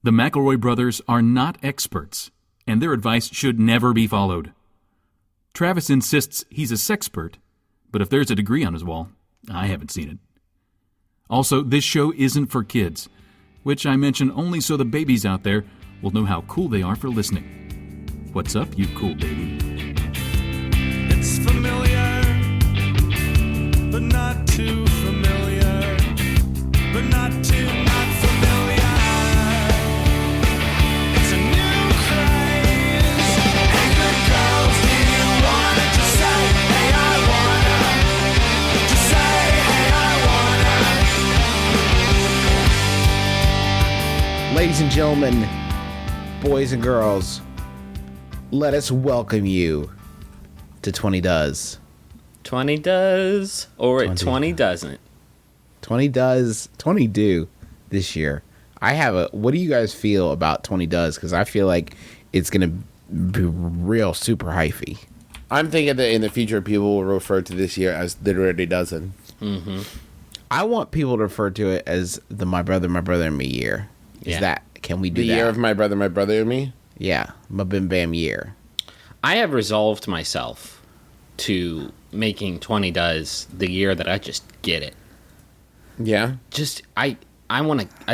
The McElroy brothers are not experts, and their advice should never be followed. Travis insists he's a sexpert, but if there's a degree on his wall, I haven't seen it. Also, this show isn't for kids, which I mention only so the babies out there will know how cool they are for listening. What's up, you cool baby? It's familiar, but not too familiar, but not too not familiar. It's a new craze. Hey, good girls, do you wanna just say, hey, I wanna? Just say, hey, I wanna. Ladies and gentlemen, boys and girls, let us welcome you to 20 Does. 20 does, or 20 doesn't. 20 Does, 20 Do this year. What do you guys feel about 20 Does? Because I feel like it's going to be real super hyphy. I'm thinking that in the future, people will refer to this year as the Dirty Dozen. Mm-hmm. I want people to refer to it as the My Brother, and Me year. Can we do the that? The year of My Brother, and Me? Yeah, MBMBaM year. I have resolved myself to making 20 Does the year that I just get it. Yeah? I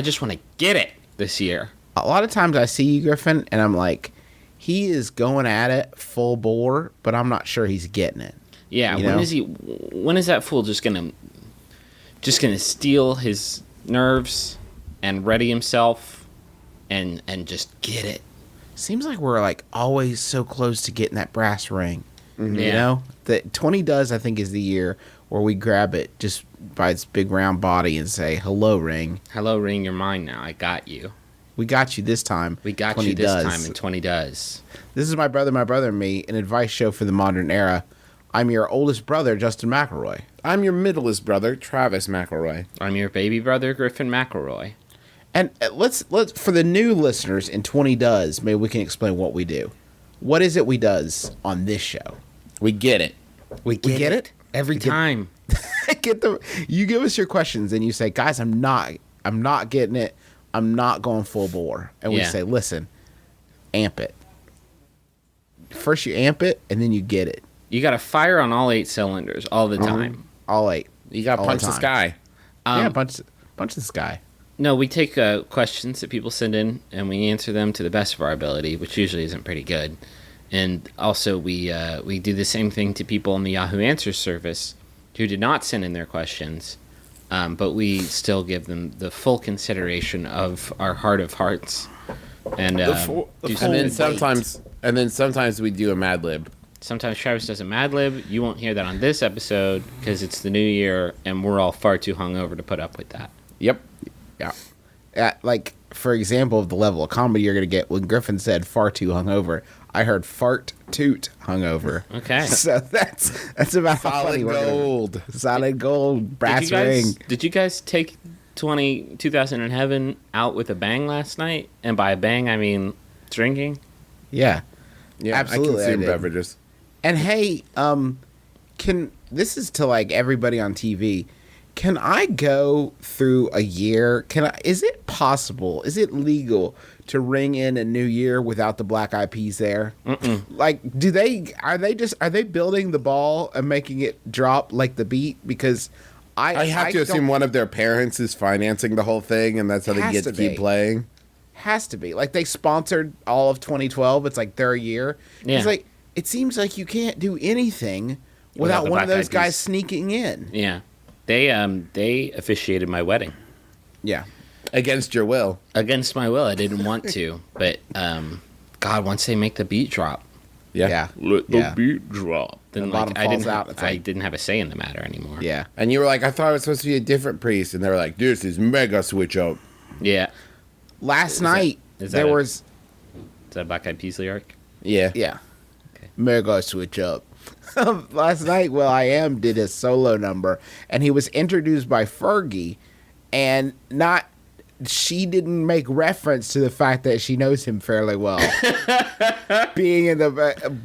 just want to get it this year. A lot of times I see you, Griffin, and I'm like, he is going at it full bore, but I'm not sure he's getting it. Yeah, when is that fool just gonna steal his nerves and ready himself and just get it? Seems like we're like always so close to getting that brass ring. Mm-hmm. You know? The 20 Does, I think, is the year where we grab it just by its big round body and say, hello, ring. Hello, ring, you're mine now. I got you. We got you this time. We got you this time in 20 Does. This is My Brother, and Me, an advice show for the modern era. I'm your oldest brother, Justin McElroy. I'm your middlest brother, Travis McElroy. I'm your baby brother, Griffin McElroy. And let's for the new listeners in 20 Does, maybe we can explain what we do. What is it we does on this show? We get it. We get it every time. You give us your questions and you say, guys, I'm not getting it. I'm not going full bore. And we say, listen, amp it. First you amp it and then you get it. You got to fire on all 8 cylinders all the time. All 8. You got to punch the sky. Punch the sky. No, we take questions that people send in, and we answer them to the best of our ability, which usually isn't pretty good. And also, we do the same thing to people on the Yahoo Answers service who did not send in their questions, but we still give them the full consideration of our heart of hearts. And then sometimes we do a Mad Lib. Sometimes Travis does a Mad Lib. You won't hear that on this episode because it's the new year, and we're all far too hungover to put up with that. Yep. Yeah. Like, for example, of the level of comedy you're going to get, when Griffin said far too hungover, I heard fart toot hungover. Okay. So that's about how funny we're gold. Solid gold, brass ring. Did you guys take 2000 in Heaven out with a bang last night? And by a bang, I mean drinking? Yeah. Yeah, absolutely. I consume beverages. And hey, this is to like everybody on TV. Can I go through a year? Is it possible? Is it legal to ring in a new year without the Black Eyed Peas there? Mm-mm. Like, are they building the ball and making it drop like the beat? Because I have to assume one of their parents is financing the whole thing, and that's how they get to keep playing. Has to be. Like, they sponsored all of 2012. It's like their year. Yeah. It's like, it seems like you can't do anything without one of those guys sneaking in. Yeah. They officiated my wedding. Yeah. Against your will. Against my will. I didn't want to. But, God, once they make the beat drop. Yeah. Let the beat drop. Then the bottom falls out. I didn't have a say in the matter anymore. Yeah. And you were like, I thought it was supposed to be a different priest. And they were like, this is mega switch up. Yeah. Last night, there was... Is that a Black Eyed Peas lyric? Yeah. Yeah. Okay. Mega switch up. Last night, will.i.am did his solo number, and he was introduced by Fergie, and she didn't make reference to the fact that she knows him fairly well, being in the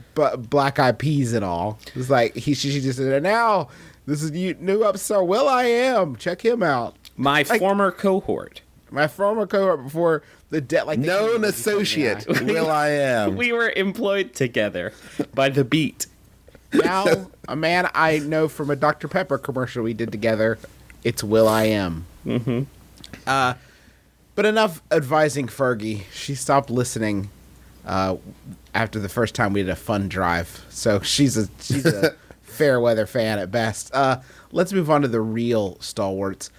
Black Eyed Peas and all. It's like she just said, now this is new upstar will.i.am. Check him out. My former cohort My former cohort before the debt, like the Known heat associate, was becoming Will I Am. We were employed together by the beat. high. Now, a man I know from a Dr. Pepper commercial we did together, it's Will I Am. Mm-hmm. But enough advising Fergie. She stopped listening after the first time we did a fun drive. So she's a fair weather fan at best. Let's move on to the real stalwarts.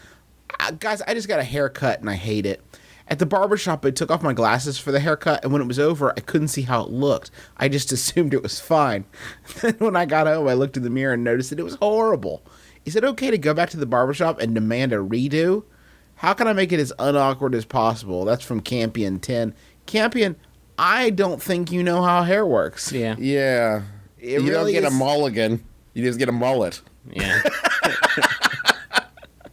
Guys, I just got a haircut and I hate it. At the barbershop, I took off my glasses for the haircut, and when it was over, I couldn't see how it looked. I just assumed it was fine. Then when I got home, I looked in the mirror and noticed that it was horrible. Is it okay to go back to the barbershop and demand a redo? How can I make it as unawkward as possible? That's from Campion10. Campion, I don't think you know how hair works. Yeah. Yeah. It You don't really get a is- mulligan. You just get a mullet. Yeah.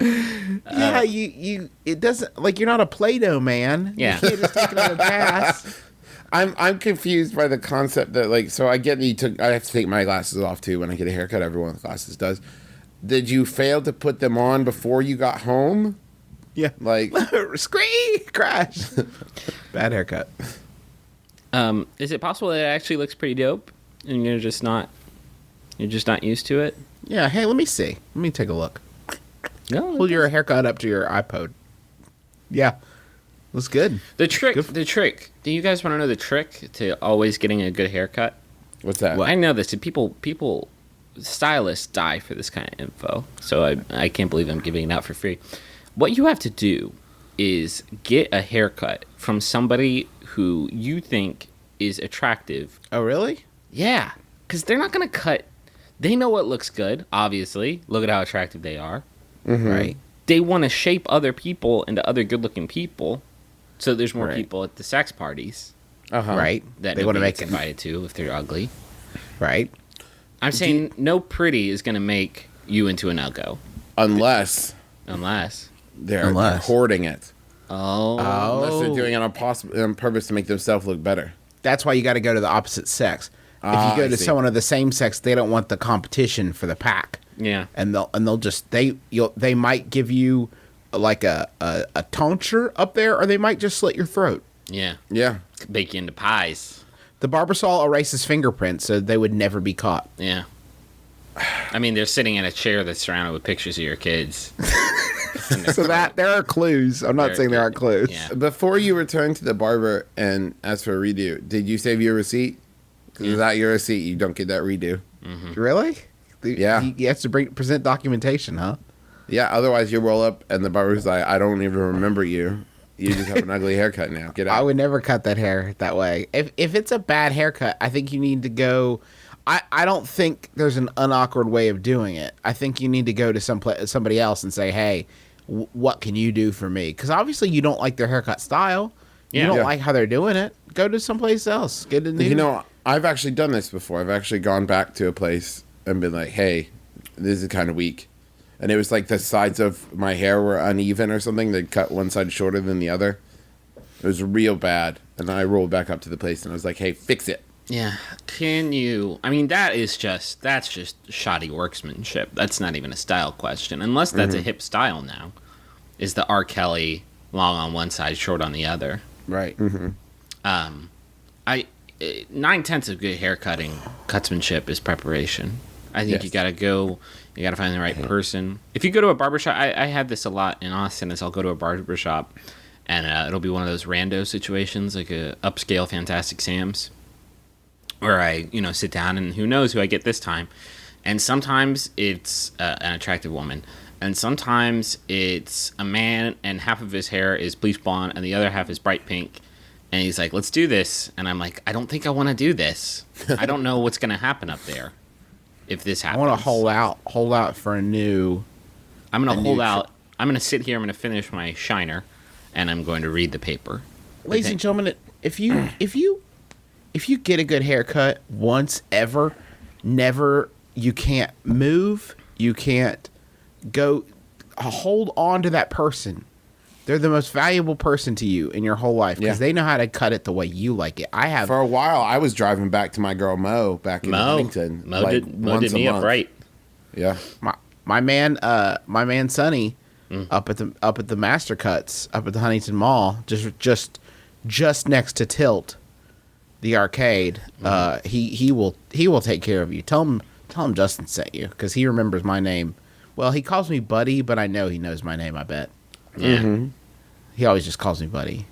Yeah, you it doesn't, like, you're not a Play-Doh man. Yeah. You can't just take another pass. I'm confused by the concept that, like, so I get that I have to take my glasses off too when I get a haircut. Everyone with glasses does. Did you fail to put them on before you got home? Yeah. Like, Scree! Crash! Bad haircut. Is it possible that it actually looks pretty dope and you're just not used to it? Yeah, hey, let me see. Let me take a look. No. Hold your haircut up to your iPod. Yeah. Looks good. The trick. Good. The trick. Do you guys want to know the trick to always getting a good haircut? what's that? I know this. People, stylists die for this kind of info. So I can't believe I'm giving it out for free. What you have to do is get a haircut from somebody who you think is attractive. Oh, really? Yeah, because they're not going to cut. They know what looks good, obviously. Look at how attractive they are. Right. They want to shape other people into other good-looking people, so there's more Right. people at the sex parties Uh-huh. Right. that They want to nobody make gets it. invited to if they're ugly. Right. I'm saying no pretty is going to make you into a no-go, Unless unless. they're Unless. hoarding it. Oh. Unless they're doing it on purpose to make themselves look better. That's why you got to go to the opposite sex. If Ah, you go I to see. someone of the same sex, they don't want the competition for the pack. Yeah. And they'll just they might give you like a tonsure up there, or they might just slit your throat. Yeah. Yeah. Bake you into pies. The Barbasol erases fingerprints, so they would never be caught. Yeah. I mean, they're sitting in a chair that's surrounded with pictures of your kids. So that there are clues. I'm not saying there aren't clues. Yeah. Before you returned to the barber and asked for a redo, did you save your receipt? Because without your receipt, you don't get that redo. Really? Yeah. You have to present documentation, huh? Yeah, otherwise you roll up and the barber's like, I don't even remember you. You just have an ugly haircut now. Get out. I would never cut that hair that way. If it's a bad haircut, I think you need to go. I don't think there's an unawkward way of doing it. I think you need to go to somebody else and say, hey, what can you do for me? Because obviously you don't like their haircut style. You Yeah. don't Yeah. like how they're doing it. Go to someplace else. Get a new. You know, I've actually done this before. I've actually gone back to a place and been like, hey, this is kind of weak. And it was like the sides of my hair were uneven or something. They'd cut one side shorter than the other. It was real bad. And then I rolled back up to the place and I was like, hey, fix it. Yeah. Can you? I mean, that's just shoddy workmanship. That's not even a style question, unless that's a hip style now. Is the R. Kelly long on one side, short on the other? Right. 9/10 of good hair cutsmanship is preparation. I think Yes. you gotta find the right person. If you go to a barbershop, I have this a lot in Austin, is I'll go to a barbershop and it'll be one of those rando situations, like a upscale Fantastic Sam's, where I, sit down and who knows who I get this time. And sometimes it's an attractive woman. And sometimes it's a man and half of his hair is bleach blonde and the other half is bright pink. And he's like, let's do this. And I'm like, I don't think I want to do this. I don't know what's going to happen up there if this I happens. want to hold out for a new. I'm going to new hold out. I'm going to sit here. I'm going to finish my shiner. And I'm going to read the paper. Ladies and gentlemen, if you get a good haircut once ever, never, you can't move, you can't go, hold on to that person. They're the most valuable person to you in your whole life because Yeah. they know how to cut it the way you like it. I have For a while, I was driving back to my girl Mo back in Huntington. Mo like, did once a me up month. right. Yeah. my man Sonny up at the Master Cuts up at the Huntington Mall, just next to Tilt, the arcade. He will take care of you. Tell him Justin sent you, because he remembers my name. Well, he calls me Buddy, but I know he knows my name. I bet. Yeah. He always just calls me Buddy.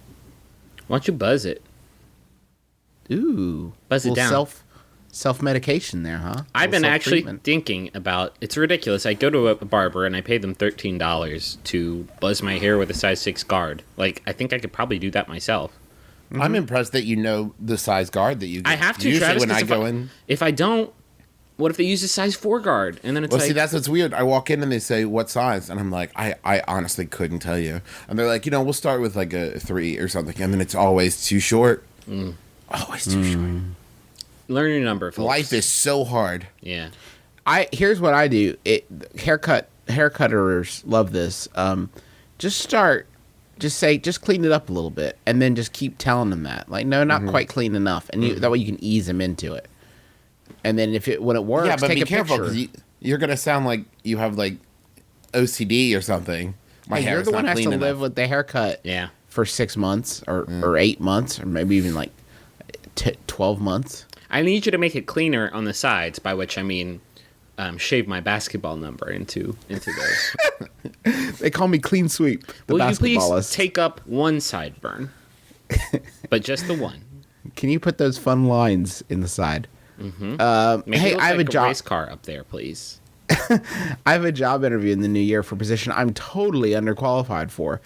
Why don't you buzz it? Ooh, Buzz it down. Self medication there, huh? I've been Little actually self-treatment. thinking about. It's ridiculous. I go to a barber and I pay them $13 to buzz my hair with a size 6 guard. Like, I think I could probably do that myself. I'm impressed that you know the size guard that you get. I have to. Usually Travis, when 'cause I if go in. If I don't, what if they use a size 4 guard? And then it's Well, like, see, that's what's weird. I walk in and they say, what size? And I'm like, I honestly couldn't tell you. And they're like, we'll start with like a 3 or something. And then it's always too short. Always too short. learn your number, folks. Life is so hard. Yeah. Here's what I do. Haircutters love this. Just clean it up a little bit, and then just keep telling them that. Like, no, not quite clean enough, and that way you can ease them into it. And then when it works, Yeah, but take be a careful, picture. because you're going to sound like you have like OCD or something. My Hey, hair you're is the one not who has to clean live enough. with the haircut Yeah. for 6 months or 8 months, or maybe even like 12 months. I need you to make it cleaner on the sides, by which I mean shave my basketball number into those. They call me Clean Sweep, the Will you please basketballist. take up one sideburn? But just the one. Can you put those fun lines in the side? Make Hey, it look I have like a job. race car up there, please. I have a job interview in the new year for a position I'm totally underqualified for.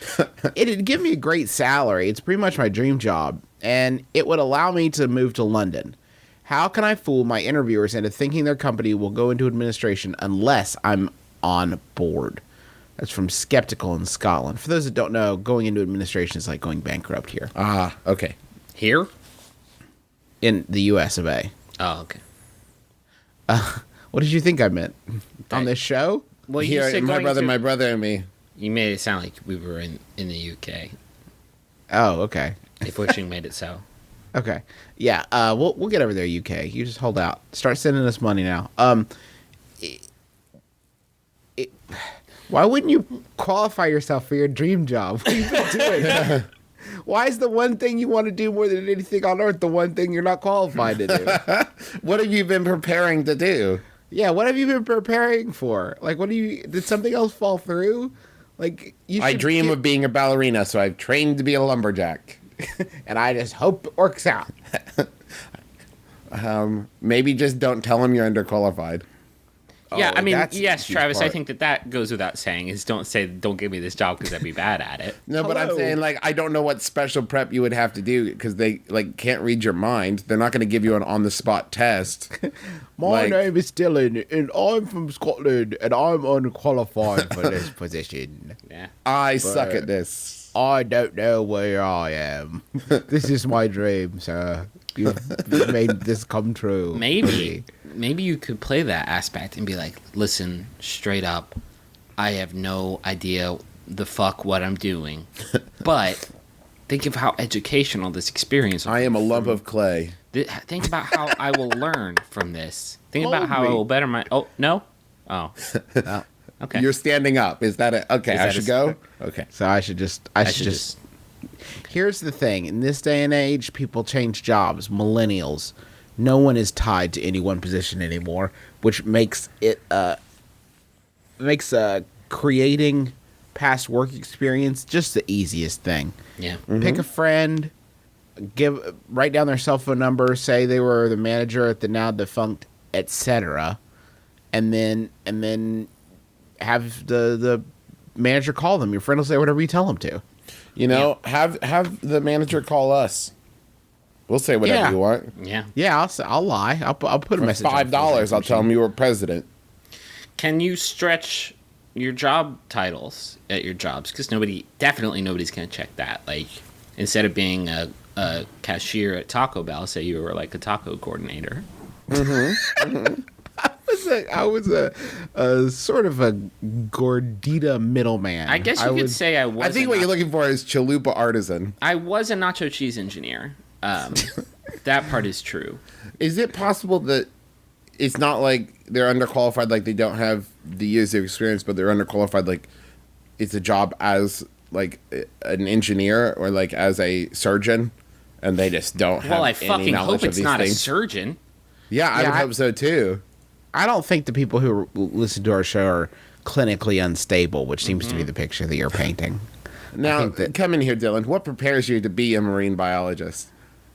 It'd give me a great salary. It's pretty much my dream job, and it would allow me to move to London. How can I fool my interviewers into thinking their company will go into administration unless I'm on board? That's from Skeptical in Scotland. For those that don't know, going into administration is like going bankrupt here Ah, okay. Here? in the US of A. Oh, okay. What did you think I meant? On this show? Well, you Here, said my going brother and me. You made it sound like we were in the UK. Oh, okay. If wishing made it so. Okay. Yeah, we'll get over there, UK. You just hold out. Start sending us money now. Why wouldn't you qualify yourself for your dream job? What have you been doing? Why is the one thing you want to do more than anything on earth the one thing you're not qualified to do? What have you been preparing to do? Yeah, what have you been preparing for? Like, did something else fall through? Like, I dream of being a ballerina, so I've trained to be a lumberjack. and I just hope it works out. Maybe just don't tell him you're underqualified. Yeah, I mean, that's the yes, huge Travis, I part. think that goes without saying. Is don't give me this job because I'd be bad at it. No, but I'm Hello. saying, like, I don't know what special prep you would have to do because they, like, can't read your mind. They're not going to give you an on-the-spot test. My Like- name is Dylan, and I'm from Scotland, and I'm unqualified for this position. Yeah. I suck at this. I don't know where I am. This is my dream, sir. You've made this come true. for me. Maybe you could play that aspect and be like, listen, straight up, I have no idea the fuck what I'm doing, but think of how educational this experience will I be. am a lump of clay. Think about how I will learn from this. Think about Hold how I me. will better my. Oh no. Oh. Okay. You're standing up. Is that it? Okay, Is I that should a- go? Okay. So I should just. Here's the thing: in this day and age, people change jobs. Millennials, no one is tied to any one position anymore, which makes it creating past work experience just the easiest thing. Yeah. Pick a friend, write down their cell phone number, say they were the manager at the now defunct, etc., and then have the manager call them. Your friend will say whatever you tell them to. You know, have the manager call us. We'll say whatever Yeah. you want. Yeah. Yeah, I'll lie. I'll put a For message. on $5, I'll tell him you were president. Can you stretch your job titles at your jobs? Because definitely nobody's gonna check that. Like, instead of being a cashier at Taco Bell, say you were like a taco coordinator. I was a sort of a gordita middleman. I guess you could say I was. I think what you're looking for is chalupa artisan. I was a nacho cheese engineer. That part is true. Is it possible that it's not like they're underqualified, like they don't have the years of experience, but they're underqualified, like it's a job as like an engineer or like as a surgeon, and they just don't have Well, I any fucking knowledge hope of it's these not a things. surgeon. Yeah, I Yeah, would hope so too. I don't think the people who listen to our show are clinically unstable, which seems to be the picture that you're painting. Now, think that- come in here, Dylan. What prepares you to be a marine biologist?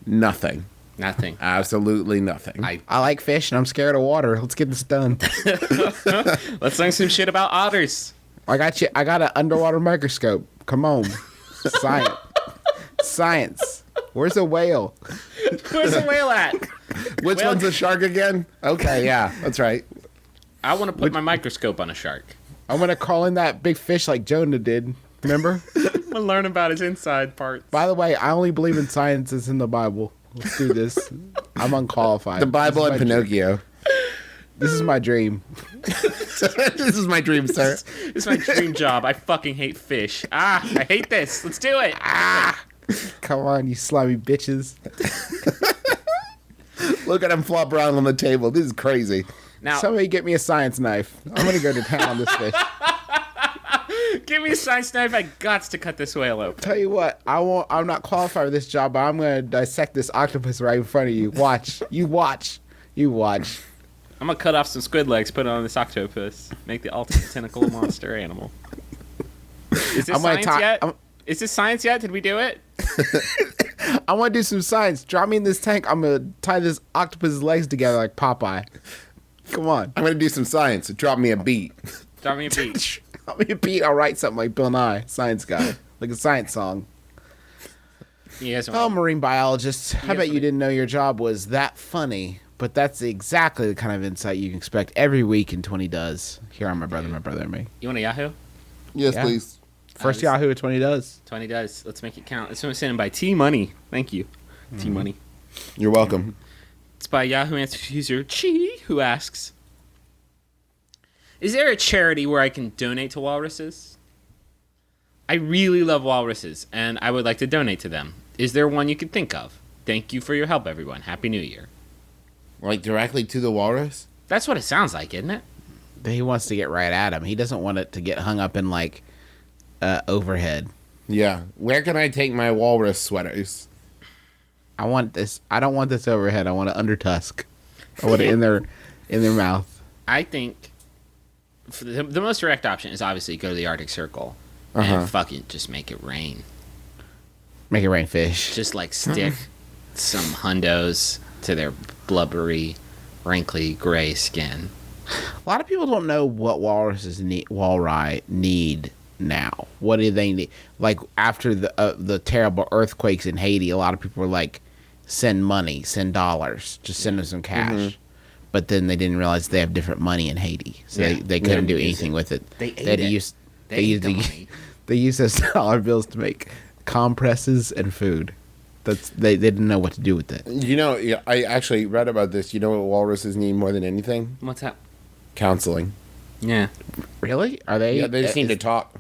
Nothing. Nothing. Absolutely nothing. I like fish and I'm scared of water. Let's get this done. Let's learn some shit about otters. I got you. I got an underwater microscope. Come on. Science. Science. Where's a whale? Where's the whale at? Which Well- one's a shark again? Okay, yeah, that's right. I want to put my microscope on a shark. I'm going to call in that big fish like Jonah did. Remember? I'm gonna learn about his inside parts. By the way, I only believe in science that's in the Bible. Let's do this. I'm unqualified. The Bible This and is my Pinocchio. This is my dream. This is my dream, sir. It's my dream job. I fucking hate fish. I hate this. Let's do it. Come on, you slimy bitches. Look at him flop around on the table. This is crazy. Now, Somebody get me a science knife. I'm going to go to town on this fish. give me a science knife. I gots to cut this whale open. Tell you what, I'm not qualified for this job, but I'm going to dissect this octopus right in front of you. Watch. You watch. You watch. I'm gonna cut off some squid legs, put it on this octopus, make the ultimate tentacle monster animal. Is this I'm gonna science yet? Is this science yet? Did we do it? I want to do some science. Drop me in this tank. I'm going to tie this octopus's legs together like Popeye. Come on. I'm going to do some science. Drop me a beat. Drop me a beat. I'll be a beat. I'll write something like Bill Nye, science guy, like a science song. You guys Oh, want marine biologists, I Yes, bet you please. didn't know your job was that funny, but that's exactly the kind of insight you can expect every week in 20 Does. Here on my brother, and me. you want a Yahoo? Yes, Yeah. please. First this- Yahoo at 20 Does. 20 does. Let's make it count. This one was sent in by T Money. Thank you, T Money. You're welcome. It's by Yahoo Answers user Chi, who asks, "Is there a charity where I can donate to walruses? I really love walruses, and I would like to donate to them. Is there one you could think of? Thank you for your help, everyone. Happy New Year." Like directly to the walrus? That's what it sounds like, isn't it? He wants to get right at him. He doesn't want it to get hung up in like overhead. Yeah. Where can I take my walrus sweaters? I want this. I don't want this overhead. I want it under tusk. I want it in their mouth. I think for the most direct option is obviously go to the Arctic Circle Uh-huh. and fucking just make it rain. Make it rain fish. Just like stick some hundos to their blubbery, wrinkly, gray skin. A lot of people don't know what walrus need now. What do they need? Like after the terrible earthquakes in Haiti, a lot of people were like, "Send money, send dollars, just send them some cash." But then they didn't realize they have different money in Haiti, so Yeah. they couldn't do Use anything with it. They ate had to it. use They they ate used the the, money. they used those dollar bills to make compresses and food. They didn't know what to do with it. You know, yeah, I actually read about this. You know what walruses need more than anything? What's that? Counseling. Yeah. Really? Are they? Yeah, they just need to talk.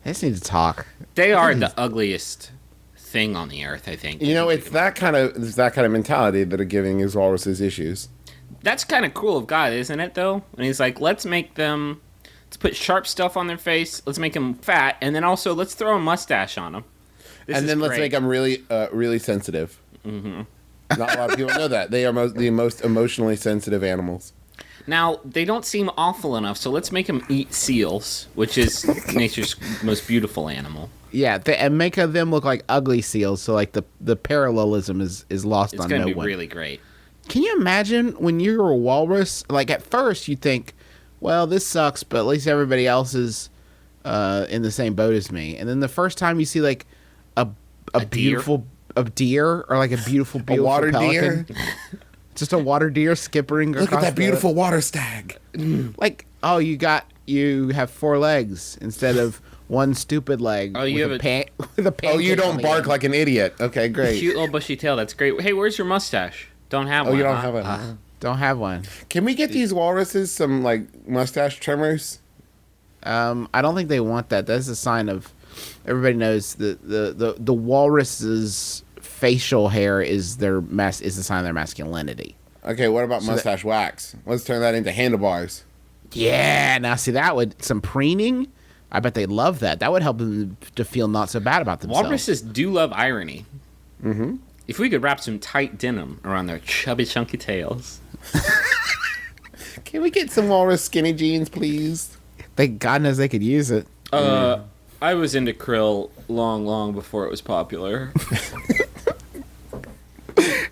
They just need to talk. They are the ugliest thing on the earth, I think. You know, it's that kind of mentality that are giving his walruses issues. That's kind of cruel of God, isn't it, though? And he's like, let's put sharp stuff on their face, let's make them fat, and then also let's throw a mustache on them. And then let's make them really, really sensitive. Mm-hmm. Not a lot of people know that. They are the most emotionally sensitive animals. Now, they don't seem awful enough, so let's make them eat seals, which is nature's most beautiful animal. Yeah, and make them look like ugly seals. So like the parallelism is lost It's on going no to be one. really great. Can you imagine when you're a walrus? Like at first you think, well, this sucks, but at least everybody else is in the same boat as me. And then the first time you see like a deer? beautiful deer or like a beautiful water pelican, deer? just a water deer skippering. Look at across that beautiful water stag. like you have 4 legs instead of one stupid leg. Oh, you with have with a pancake Oh, you on don't the bark end. like an idiot. Okay, great. Cute little bushy tail, that's great. Hey, where's your mustache? Don't have Oh, one. you don't huh? have it. Don't have one. Can we get these walruses some like mustache trimmers? I don't think they want that. That's a sign of everybody knows the walrus's facial hair is is a sign of their masculinity. Okay, what about mustache wax? Let's turn that into handlebars. Yeah, now see that would some preening. I bet they love that. That would help them to feel not so bad about themselves. Walruses do love irony. Mm-hmm. If we could wrap some tight denim around their chubby, chunky tails. Can we get some walrus skinny jeans, please? God knows they could use it. I was into krill long before it was popular.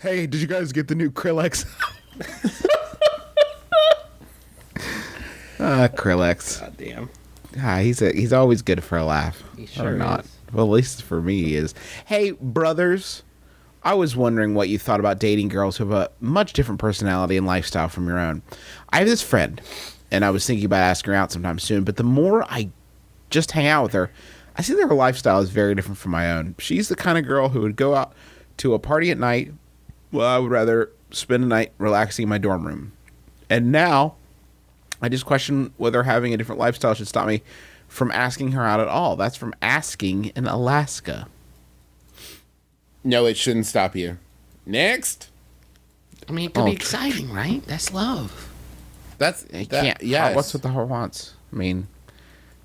Hey, did you guys get the new Krillex? Krillex. God damn. He's always good for a laugh. He sure or not. is. Well, at least for me, he is. Hey, brothers. I was wondering what you thought about dating girls who have a much different personality and lifestyle from your own. I have this friend, and I was thinking about asking her out sometime soon, but the more I just hang out with her, I see that her lifestyle is very different from my own. She's the kind of girl who would go out to a party at night. Well, I would rather spend a night relaxing in my dorm room. And now, I just question whether having a different lifestyle should stop me from asking her out at all. That's from asking in Alaska. No, it shouldn't stop you. Next. I mean, it could be exciting, right? That's love. That's You that, can't. yes. What's with the heart wants? I mean,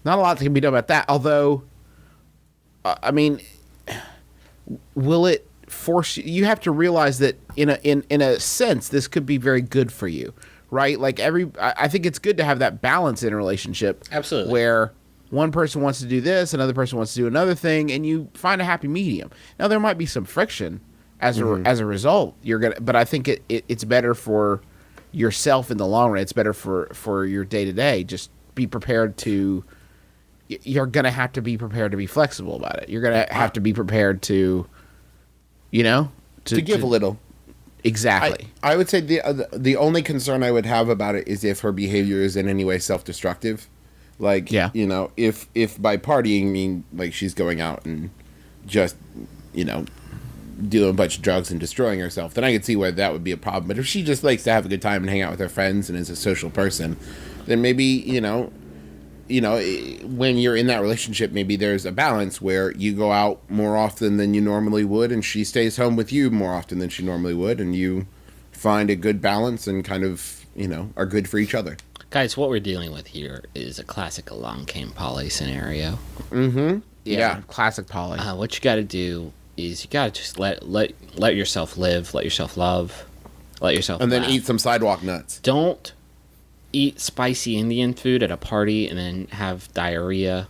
not a lot that can be done about that. Although, I mean, will it force you? You have to realize that in a sense, this could be very good for you, right? Like I think it's good to have that balance in a relationship. Absolutely. Where one person wants to do this, another person wants to do another thing, and you find a happy medium. Now there might be some friction as a result. But I think it's better for yourself in the long run. It's better for your day to day. Just be prepared to. You're gonna have to be prepared to be flexible about it. You're gonna have to be prepared to, to give a little. Exactly. I would say the only concern I would have about it is if her behavior is in any way self-destructive. Like, Yeah. If by partying mean like she's going out and just, doing a bunch of drugs and destroying herself, then I could see where that would be a problem. But if she just likes to have a good time and hang out with her friends and is a social person, then maybe, when you're in that relationship, maybe there's a balance where you go out more often than you normally would and she stays home with you more often than she normally would, and you find a good balance and kind of, are good for each other. Guys, what we're dealing with here is a classic along came Polly scenario. Yeah. Classic Polly. What you got to do is you got to just let yourself live, let yourself love, let yourself And then laugh. eat some sidewalk nuts. Don't eat spicy Indian food at a party and then have diarrhea.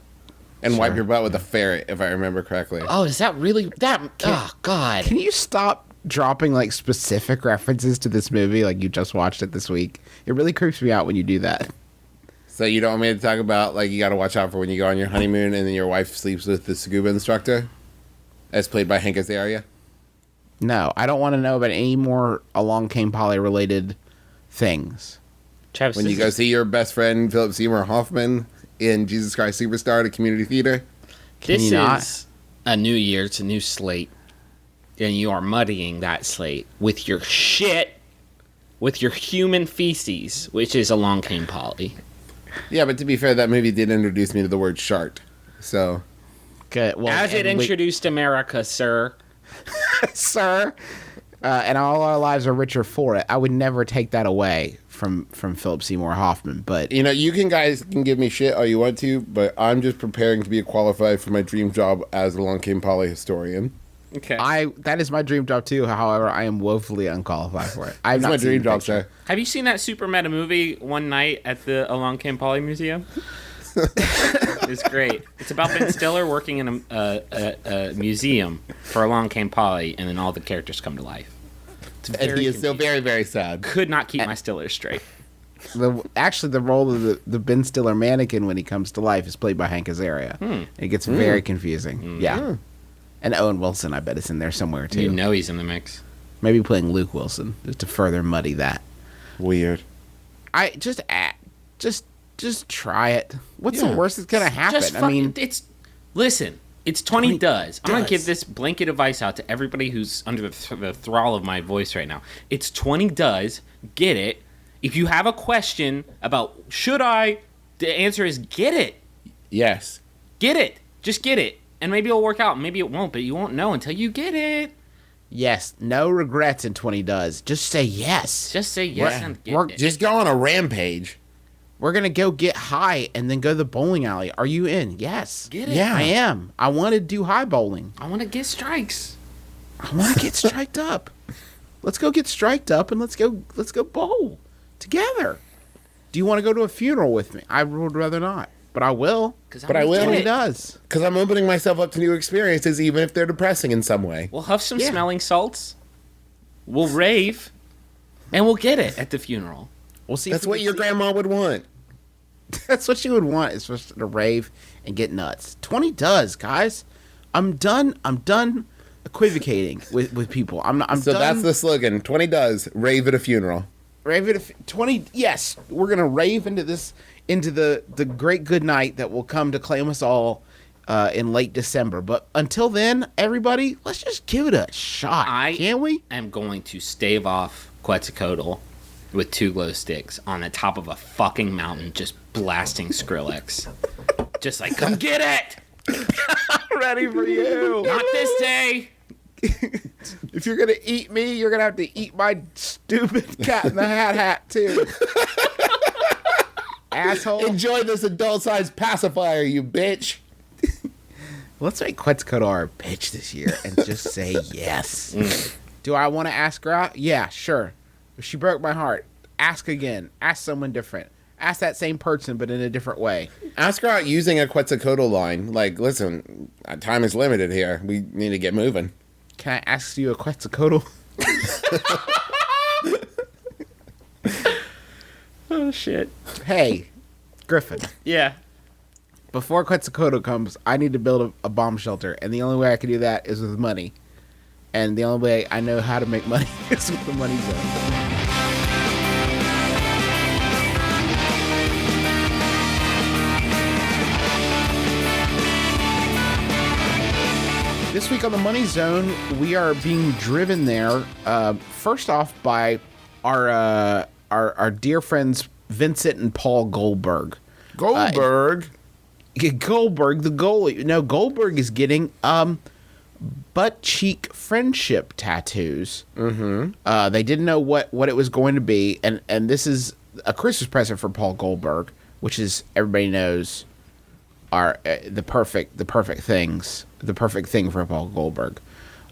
And wipe your butt with a ferret, if I remember correctly. Oh, is that really that? Oh God! Can you stop dropping like specific references to this movie like you just watched it this week? It really creeps me out when you do that. So you don't want me to talk about, like, you got to watch out for when you go on your honeymoon and then your wife sleeps with the scuba instructor, as played by Hank Azaria? No, I don't want to know about any more Along Came Polly related things. Travis, When you this go is- see your best friend Philip Seymour Hoffman in Jesus Christ Superstar at a community theater. this you not? is a new year. It's a new slate, and you are muddying that slate with your shit, with your human feces, which is Along Came Polly. Yeah, but to be fair, that movie did introduce me to the word shart. So, Good. Well, As it and introduced America, sir. sir, and all our lives are richer for it. I would never take that away from Philip Seymour Hoffman, but you guys can give me shit all you want to, but I'm just preparing to be qualified for my dream job as a Along Came Polly historian. Okay. that is my dream job too. However, I am woefully unqualified for it. It's my dream job, sir. Have you seen that super meta movie One Night at the Along Came Polly Museum? It's great. It's about Ben Stiller working in a museum for Along Came Polly, and then all the characters come to life. It's And very he is still confusing. very, very sad. Could not keep my Stiller straight. Actually, the role of the Ben Stiller mannequin when he comes to life is played by Hank Azaria. It gets very confusing. Yeah. And Owen Wilson, I bet, is in there somewhere too. You know he's in the mix. Maybe playing Luke Wilson just to further muddy that. Weird. I just try it. What's the worst that's gonna happen? Just I mean, listen. It's 20 does. I'm gonna does. give this blanket advice out to everybody who's under the thrall of my voice right now. It's 20 does. Get it. If you have a question about should I, the answer is get it. Yes. Get it. Just get it. And maybe it'll work out. Maybe it won't, but you won't know until you get it. yes, no regrets in 20 does. Just say yes. Just say yes and get it. Just go on a rampage. We're going to go get high and then go to the bowling alley. Are you in? Yes. Get it? Yeah, I am. I want to do high bowling. I want to get strikes. I want to get striked up. Let's go get striked up and let's go bowl together. Do you want to go to a funeral with me? I would rather not, but I will. But I will. He does. Because I'm opening myself up to new experiences, even if they're depressing in some way. We'll huff some Yeah. smelling salts. We'll rave, and we'll get it at the funeral. We'll see. That's if we what can your see- grandma would want. That's what you would want, is for us to rave and get nuts. 20 does, guys. I'm done equivocating with people. I'm So done. that's the slogan. 20 does. Rave at a funeral. Rave it 20. Yes, we're gonna rave into the great good night that will come to claim us all in late December. But until then, everybody, let's just give it a shot, can't we? I'm going to stave off Quetzalcoatl with 2 glow sticks on the top of a fucking mountain, just blasting Skrillex. Just like, come get it! Ready for you. Not this day! If you're gonna eat me, you're gonna have to eat my stupid Cat in the hat too. Asshole. Enjoy this adult-sized pacifier, you bitch. Let's make Quetzalcoatl our bitch this year and just say yes. Do I want to ask her out? Yeah, sure. If she broke my heart, ask again. Ask someone different. Ask that same person, but in a different way. Ask her out using a Quetzalcoatl line. Like, listen, time is limited here. We need to get moving. Can I ask you a Quetzalcoatl? Oh, shit. Hey, Griffin. Yeah. Before Quetzalcoatl comes, I need to build a bomb shelter, and the only way I can do that is with money. And the only way I know how to make money is with the money zone. This week on the Money Zone, we are being driven there. First off, by our dear friends Vincent and Paul Goldberg. Goldberg. Goldberg, the goalie. No, Goldberg is getting butt cheek friendship tattoos. Mm-hmm. They didn't know what it was going to be, and this is a Christmas present for Paul Goldberg, which is, everybody knows, are the perfect thing for Paul Goldberg.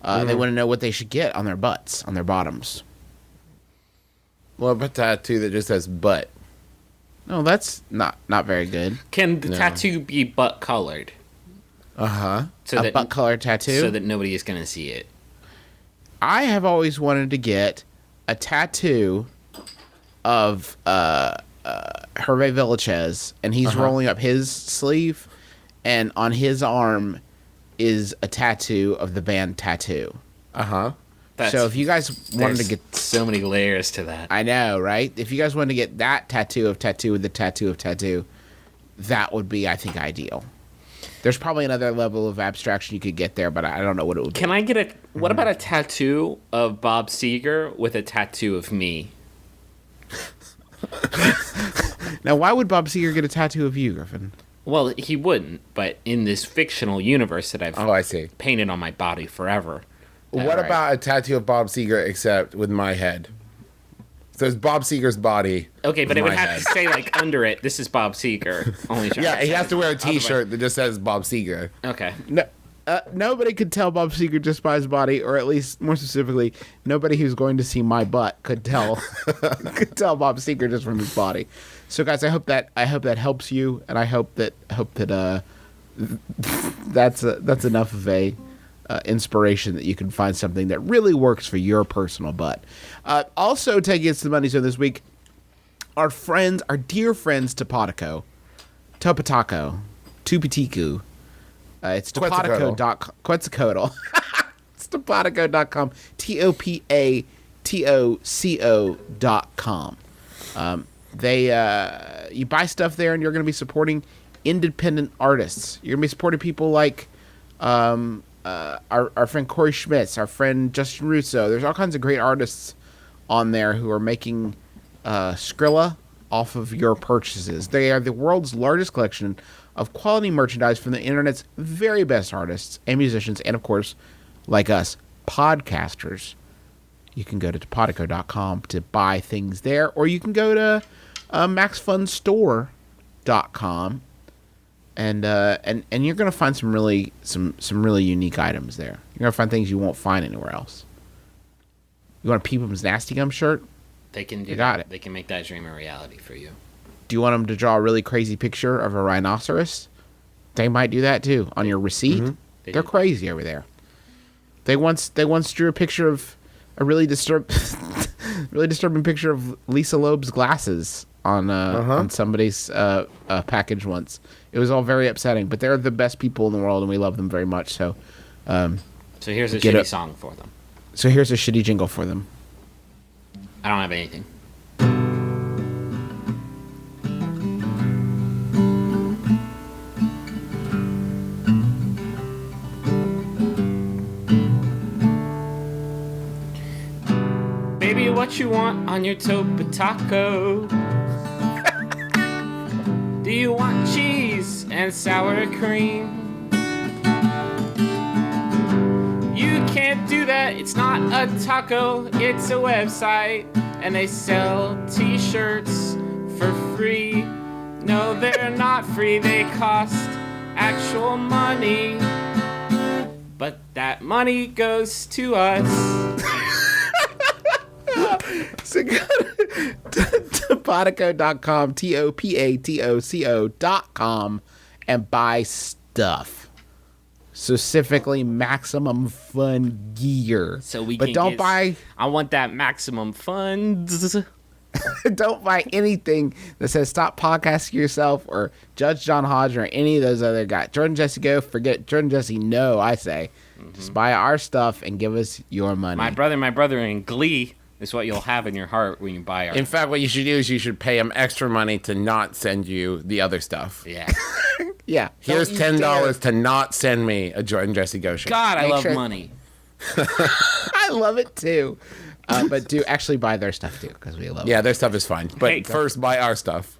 They want to know what they should get on their butts, on their bottoms. Well, a tattoo that just says butt. No, that's not very good. Can the tattoo be butt colored? A So butt color tattoo. So that nobody is going to see it. I have always wanted to get a tattoo of Hervé Villachez, and he's rolling up his sleeve, and on his arm is a tattoo of the band Tattoo. So if you guys wanted to There's get... so many layers to that. I know, right? If you guys wanted to get that tattoo of Tattoo with the tattoo of Tattoo, that would be, I think, ideal. There's probably another level of abstraction you could get there, but I don't know what it would be. Can I get a... What about a tattoo of Bob Seger with a tattoo of me? Now, why would Bob Seger get a tattoo of you, Griffin? Well, he wouldn't, but in this fictional universe that I've I see. painted on my body forever. What right. about a tattoo of Bob Seger except with my head? So it's Bob Seger's body. Okay, but with it would my have head. to say, like, under it, this is Bob Seger. Only Yeah, he has to wear a T-shirt that just says Bob Seger. Okay. No, nobody could tell Bob Seger just by his body, or at least more specifically, nobody who's going to see my butt could tell Bob Seger just from his body. So, guys, I hope that helps you, and I hope that that's enough of a inspiration that you can find something that really works for your personal butt. Also, taking us to the Money Zone this week, our dear friends Topatico, Tupatiku. It's Topatico.com. Quetzalcoatl. It's Topatico.com. Topatoco.com. You buy stuff there, and you're going to be supporting independent artists. You're going to be supporting people like our friend Corey Schmitz, our friend Justin Russo. There's all kinds of great artists on there who are making Skrilla off of your purchases. They are the world's largest collection of quality merchandise from the internet's very best artists and musicians, and of course, like us, podcasters. You can go to topatico.com to buy things there, or you can go to maxfunstore.com. And you're gonna find some really unique items there. You're gonna find things you won't find anywhere else. You want a Peepum's Nasty Gum shirt? They can do You got that. it. They can make that dream a reality for you. Do you want them to draw a really crazy picture of a rhinoceros? They might do that too on your receipt. They They're do. crazy over there. They once drew a picture of a really disturbing picture of Lisa Loeb's glasses on somebody's package once. It was all very upsetting, but they're the best people in the world and we love them very much. So here's a Get shitty up. song for them. so here's a shitty jingle for them. I don't have anything. Baby, what you want on your topa taco? Do you want cheese and sour cream? You can't do that, it's not a taco, it's a website. And they sell t-shirts for free. No, they're not free, they cost actual money. But that money goes to us. So go to topatoco.com, topatoco.com, and buy stuff. Specifically, maximum fun gear. So we but can don't get- buy I want that maximum funds. don't buy anything that says stop podcasting yourself or Judge John Hodge or any of those other guys. Jordan Jesse go, forget Jordan Jesse no, I say. Just buy our stuff and give us your money. My brother in Glee is what you'll have in your heart when you buy our. In fact, what you should do is you should pay him extra money to not send you the other stuff. Yeah. Yeah. Here's Don't you $10 dare. to not send me a Jordan Jesse Go shirt. God, I Make love sure- money. I love it too. But do actually buy their stuff too, because we love it. Yeah, their stuff is fine. But Hey, first, buy our stuff.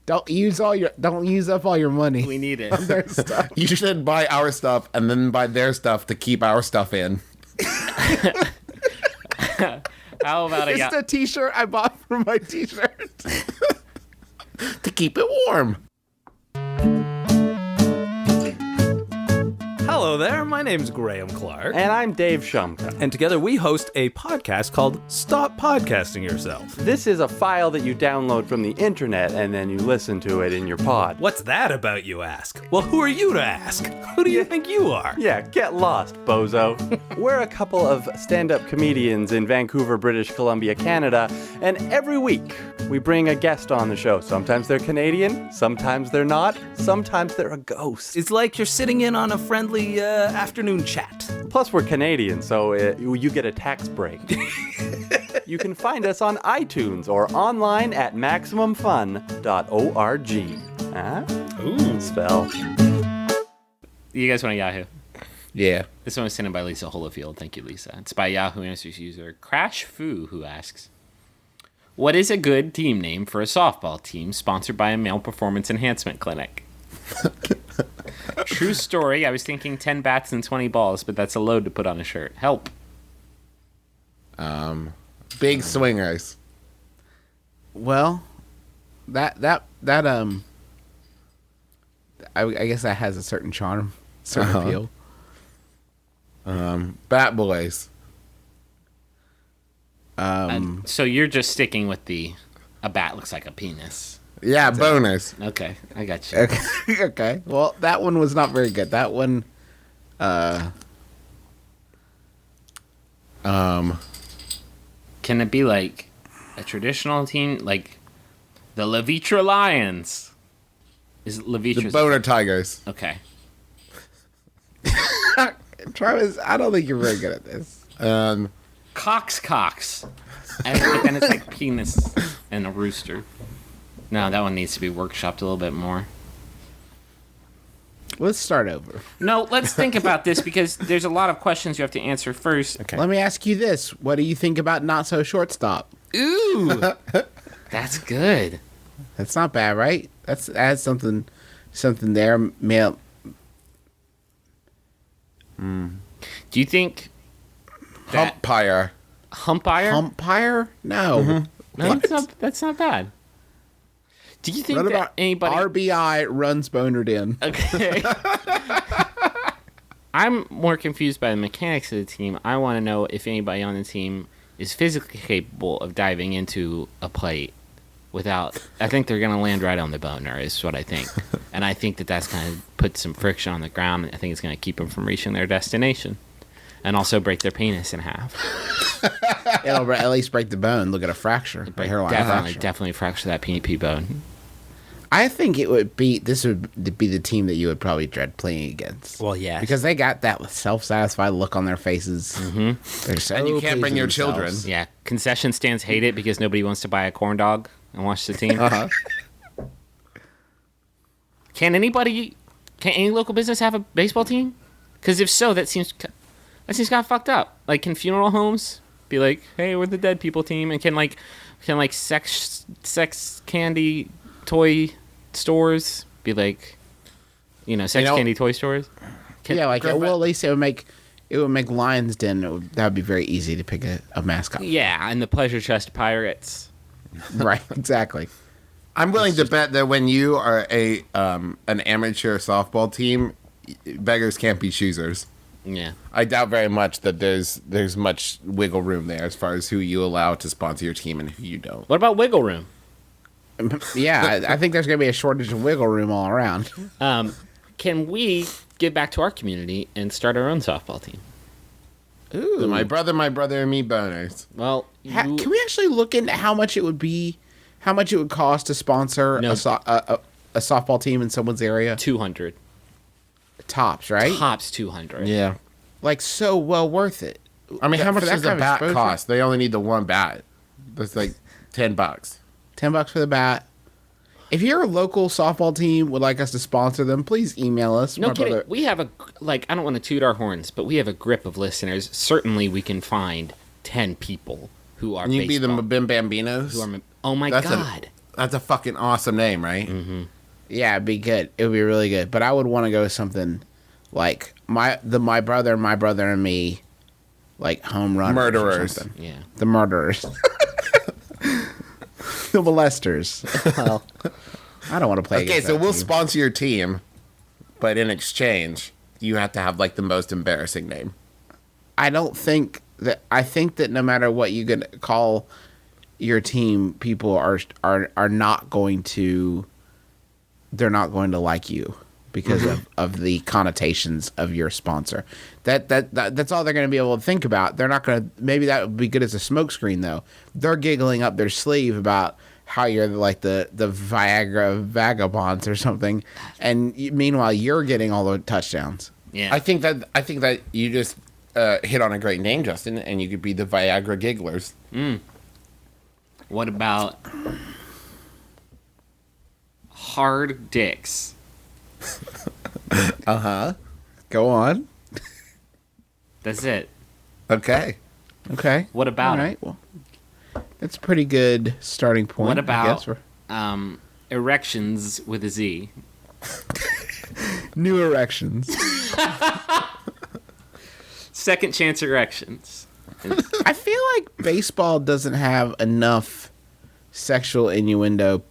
Don't use up all your money. We need it. on their stuff. You should buy our stuff and then buy their stuff to keep our stuff in. How about a It's the t-shirt I bought for my t-shirt. To keep it warm. Hello there, my name's Graham Clark. And I'm Dave Shumka. And together we host a podcast called Stop Podcasting Yourself. This is a file that you download from the internet and then you listen to it in your pod. What's that about, you ask? Well, who are you to ask? Who do you think you are? Yeah, get lost, bozo. We're a couple of stand-up comedians in Vancouver, British Columbia, Canada, and every week we bring a guest on the show. Sometimes they're Canadian, sometimes they're not, sometimes they're a ghost. It's like you're sitting in on a friendly afternoon chat. Plus, we're Canadian, so you get a tax break. You can find us on iTunes or online at MaximumFun.org. Huh? Ooh. Spell. You guys want a Yahoo? Yeah. This one was sent in by Lisa Holofield. Thank you, Lisa. It's by Yahoo Answers user Crash Foo, who asks, what is a good team name for a softball team sponsored by a male performance enhancement clinic? True story. I was thinking 10 bats and 20 balls, but that's a load to put on a shirt. Help. Big swingers. Well, I guess that has a certain charm, certain appeal. Bat boys. So you're just sticking with a bat looks like a penis. Yeah, boners. Okay, I got you. Okay. Okay. Well, that one was not very good. That one, Can it be like a traditional team, like the Levitra Lions? Is The Levitra's boner tigers. okay? Travis, I don't think you're very good at this. Cox, and but then it's like penis and a rooster. No, that one needs to be workshopped a little bit more. Let's start over. No, let's think about this because there's a lot of questions you have to answer first. Okay. Let me ask you this: what do you think about not so shortstop? Ooh, that's good. That's not bad, right? That's adds something there. Male. Do you think that Umpire. umpire? Umpire? No. No, that's not bad. Do you think What that about anybody? RBI runs Bonered in? Okay. I'm more confused by the mechanics of the team. I want to know if anybody on the team is physically capable of diving into a plate without. I think they're going to land right on the boner, is what I think. And I think that that's going to put some friction on the ground. I think it's going to keep them from reaching their destination. And also break their penis in half. It'll at least break the bone. Look at a fracture. A hairline fracture. Definitely fracture that PNP bone. I think this would be the team that you would probably dread playing against. Well, yeah. Because they got that self-satisfied look on their faces. Mm-hmm. They're so And you can't pleased bring with your themselves. children. Yeah, concession stands hate it because nobody wants to buy a corn dog and watch the team. Can any local business have a baseball team? Because if so, that seems kind of fucked up. Like, can funeral homes be like, hey, we're the dead people team, and can sex candy toy stores be like, candy toy stores? At least it would make Lions Den. That would be very easy to pick a mascot. Yeah, and the Pleasure Chest Pirates. Right, exactly. I'm willing to bet that when you are an amateur softball team, beggars can't be choosers. Yeah. I doubt very much that there's much wiggle room there as far as who you allow to sponsor your team and who you don't. What about wiggle room? Yeah, I think there's going to be a shortage of wiggle room all around. Can we give back to our community and start our own softball team? Ooh. My brother, and me boners. Well, Can we actually look into how much it would cost to sponsor a softball team in someone's area? 200. Tops, right? Tops 200. Yeah. Like, so well worth it. I mean, how much For that does a kind of bat exposure? cost? They only need the one bat. That's like $10. $10 for the bat. If your local softball team would like us to sponsor them, please email us. No My kidding. brother- We have I don't want to toot our horns, but we have a grip of listeners. Certainly we can find 10 people who are And you can be the baseball- MBMBaMs. who are, oh my That's God. That's a fucking awesome name, right? Mm-hmm. Yeah, it'd be good. It would be really good. But I would want to go with something like my brother, and me, like home run Murderers. Yeah. The murderers. The molesters. Well, I don't want to play Okay, against so that we'll team. sponsor your team, but in exchange, you have to have like the most embarrassing name. I think that no matter what you gonna call your team, people are not going to. They're not going to like you because of the connotations of your sponsor. That's all they're going to be able to think about. They're not going to. Maybe that would be good as a smokescreen though. They're giggling up their sleeve about how you're like the Viagra vagabonds or something, and meanwhile you're getting all the touchdowns. Yeah. I think that you just hit on a great name, Justin, and you could be the Viagra Gigglers. What about hard dicks? Go on. That's it. Okay. Okay. What about all it? right? Well, that's a pretty good starting point. What I about guess. erections with a Z? New erections? Second chance erections. I feel like baseball doesn't have enough sexual innuendo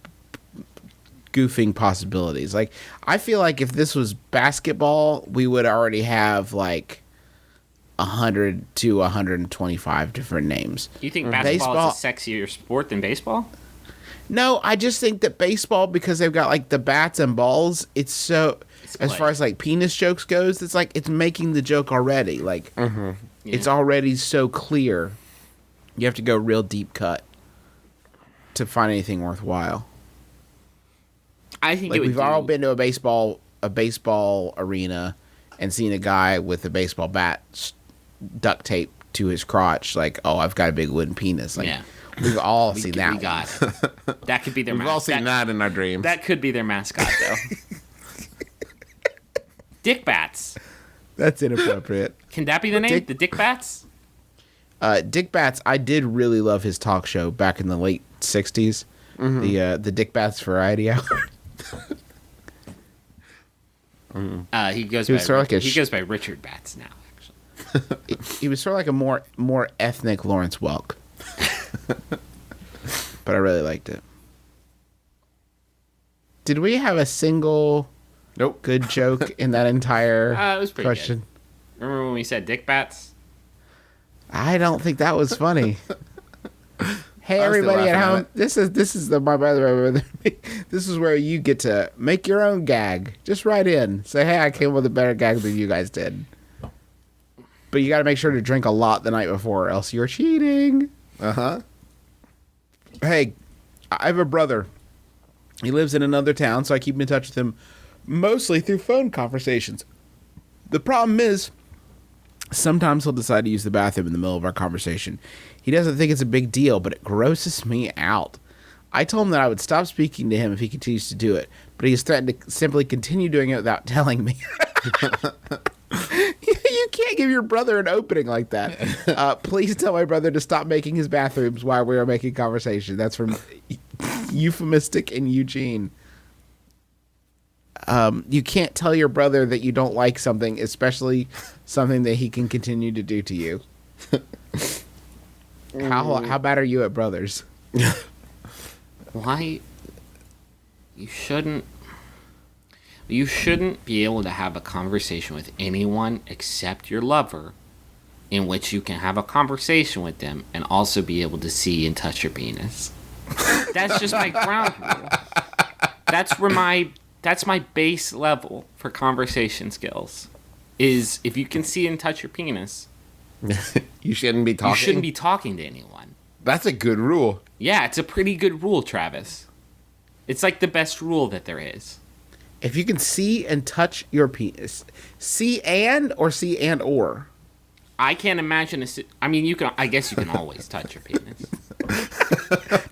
goofing possibilities. Like, I feel like if this was basketball, we would already have like 100 to 125 different names. You think basketball is a sexier sport than baseball? No, I just think that baseball, because they've got like the bats and balls, it's so, as far as like penis jokes goes, it's like it's making the joke already. Like, it's already so clear. You have to go real deep cut to find anything worthwhile. I think Like, we've all been to a baseball arena and seen a guy with a baseball bat duct tape to his crotch. Like, oh, I've got a big wooden penis. Like, Yeah. we've all seen that. We one. got it. That could be their We've all seen that in our dreams. That could be their mascot, though. Dickbats. That's inappropriate. Can that be the name? The Dickbats? Dickbats, I did really love his talk show back in the late 60s. The Dickbats Variety Hour. He goes He was by sort of like a he goes by Richard Bats now, actually. He was sort of like a more ethnic Lawrence Welk. but I really liked it. Did we have a single Nope. good joke in that entire It was pretty question? good. Remember when we said Dickbats? I don't think that was funny. Hey, I was still everybody at laughing home! at This is my brother. This is where you get to make your own gag. Just write in, say, "Hey, I came up with a better gag than you guys did." But you got to make sure to drink a lot the night before, or else you're cheating. Uh-huh. Hey, I have a brother. He lives in another town, so I keep in touch with him mostly through phone conversations. The problem is, sometimes he'll decide to use the bathroom in the middle of our conversation. He doesn't think it's a big deal, but it grosses me out. I told him that I would stop speaking to him if he continues to do it, but he has threatened to simply continue doing it without telling me. You can't give your brother an opening like that. Please tell my brother to stop making his bathrooms while we are making conversation. That's from Euphemistic in Eugene. You can't tell your brother that you don't like something, especially something that he can continue to do to you. How bad are you at brothers? Why? You shouldn't be able to have a conversation with anyone except your lover, in which you can have a conversation with them and also be able to see and touch your penis. That's just my ground rule. That's my base level for conversation skills. Is if you can see and touch your penis, You shouldn't be talking. you shouldn't be talking to anyone. That's a good rule. Yeah, it's a pretty good rule, Travis. It's like the best rule that there is. If you can see and touch your penis, see and or. I can't imagine I mean, you can. I guess you can always touch your penis.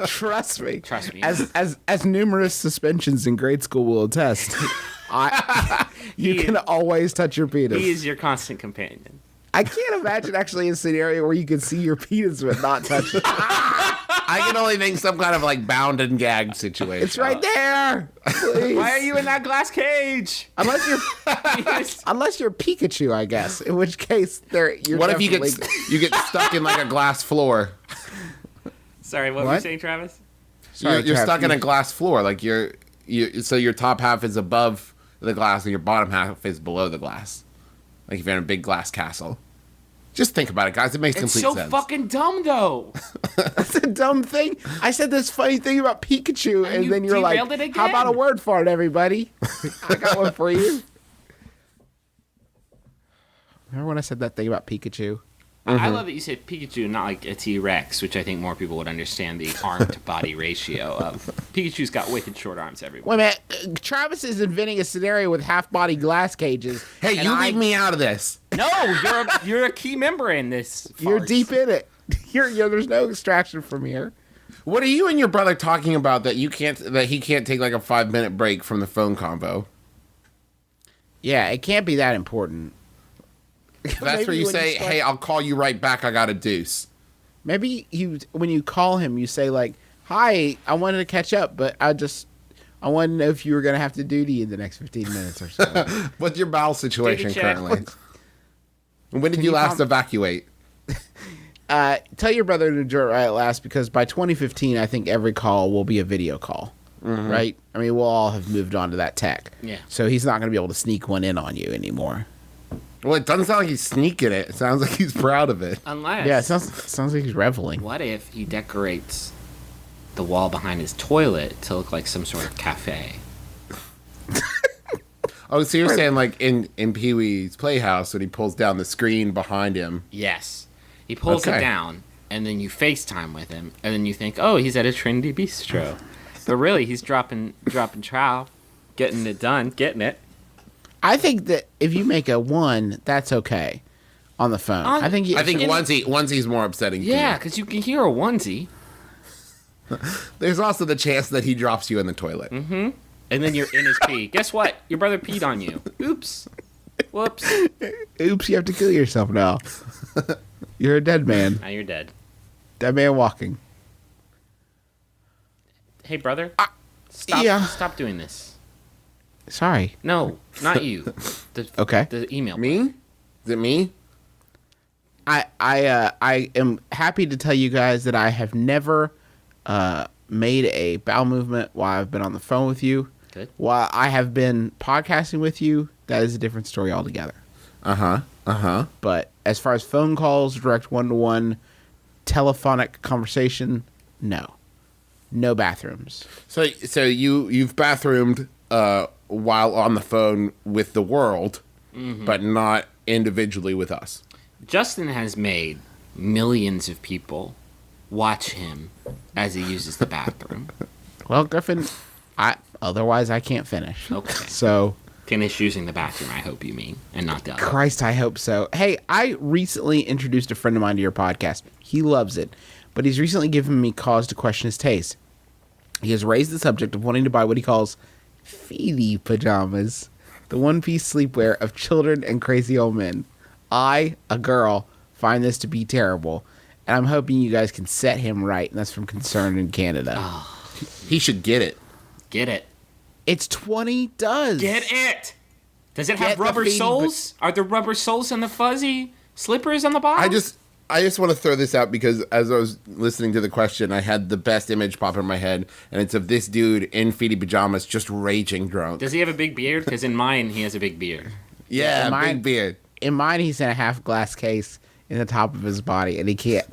Trust me. Trust me. As numerous suspensions in grade school will attest, you can always touch your penis. He is your constant companion. I can't imagine actually a scenario where you can see your penis but not touch it. I can only think some kind of like bound and gagged situation. It's right there. Please. Why are you in that glass cage? Unless you're Pikachu, I guess. In which case, you're. What if you definitely- get stuck in like a glass floor? Sorry, what were you saying, Travis? Sorry, You're Trav, stuck in a glass floor. Like so your top half is above the glass and your bottom half is below the glass. Like if you're in a big glass castle. Just think about it, guys. It makes It's complete so sense. fucking dumb, though. That's a dumb thing. I said this funny thing about Pikachu, and you then you're like, derailed it "How about a again." word for it, everybody?" I got one for you. Remember when I said that thing about Pikachu? I love that you said Pikachu, not like a T-Rex, which I think more people would understand the arm-to-body ratio of. Pikachu's got wicked short arms, everyone. Wait a minute. Travis is inventing a scenario with half-body glass cages. Hey, and you leave me out of this. No, you're a key member in this. You're farce. deep in it. There's no extraction from here. What are you and your brother talking about that he can't take like a 5-minute break from the phone convo? Yeah, it can't be that important. That's Maybe where you when say, start- "Hey, I'll call you right back. I got a deuce." Maybe when you call him, you say like, "Hi, I wanted to catch up, but I wanted to know if you were gonna have to duty in the next 15 minutes or so." What's your bowel situation check. currently? When did you you last com- evacuate? Tell your brother to do it right at last, because by 2015, I think every call will be a video call, right? I mean, we'll all have moved on to that tech. Yeah. So he's not gonna be able to sneak one in on you anymore. Well, it doesn't sound like he's sneaking it. It sounds like he's proud of it. Unless. Yeah, it sounds like he's reveling. What if he decorates the wall behind his toilet to look like some sort of cafe? Oh, so you're saying like in Pee-wee's Playhouse when he pulls down the screen behind him? Yes. He pulls it Okay. down, and then you FaceTime with him, and then you think, oh, he's at a Trinity Bistro. But really, he's dropping trowel, getting it done, getting it. I think that if you make a 1, that's okay on the phone. I think I think onesie's more upsetting. to Yeah, you. because you can hear a onesie, There's also the chance that he drops you in the toilet. and then you're in his pee. Guess what? Your brother peed on you. Oops. Whoops. oops, you have to kill yourself now. You're a dead man. Now you're dead. Dead man walking. Hey, brother. yeah. Stop doing this. Sorry. No, not you. Okay. The email. Me? Is it me? I am happy to tell you guys that I have never made a bowel movement while I've been on the phone with you. Good. While I have been podcasting with you, that is a different story altogether. But as far as phone calls, direct one-to-one, telephonic conversation, no bathrooms. So you've bathroomed while on the phone with the world, but not individually with us. Justin has made millions of people watch him as he uses the bathroom. Well, Griffin, otherwise I can't finish. Okay. So, Finish using the bathroom, I hope you mean, and not the other. Christ, I hope so. Hey, I recently introduced a friend of mine to your podcast. He loves it, but he's recently given me cause to question his taste. He has raised the subject of wanting to buy what he calls Feety pajamas, the one-piece sleepwear of children and crazy old men. I, a girl, find this to be terrible, and I'm hoping you guys can set him right, and that's from Concerned in Canada. He should get it. Get it. It's 20 does. Get it! Does it Get have the rubber Feety soles? Are there rubber soles on the fuzzy slippers on the bottom? I just want to throw this out because as I was listening to the question, I had the best image pop in my head, and it's of this dude in Feety pajamas just raging drunk. Does he have a big beard? Because in mine, he has a big beard. Yeah, mine- big beard. In mine, he's in a half glass case in the top of his body, and he can't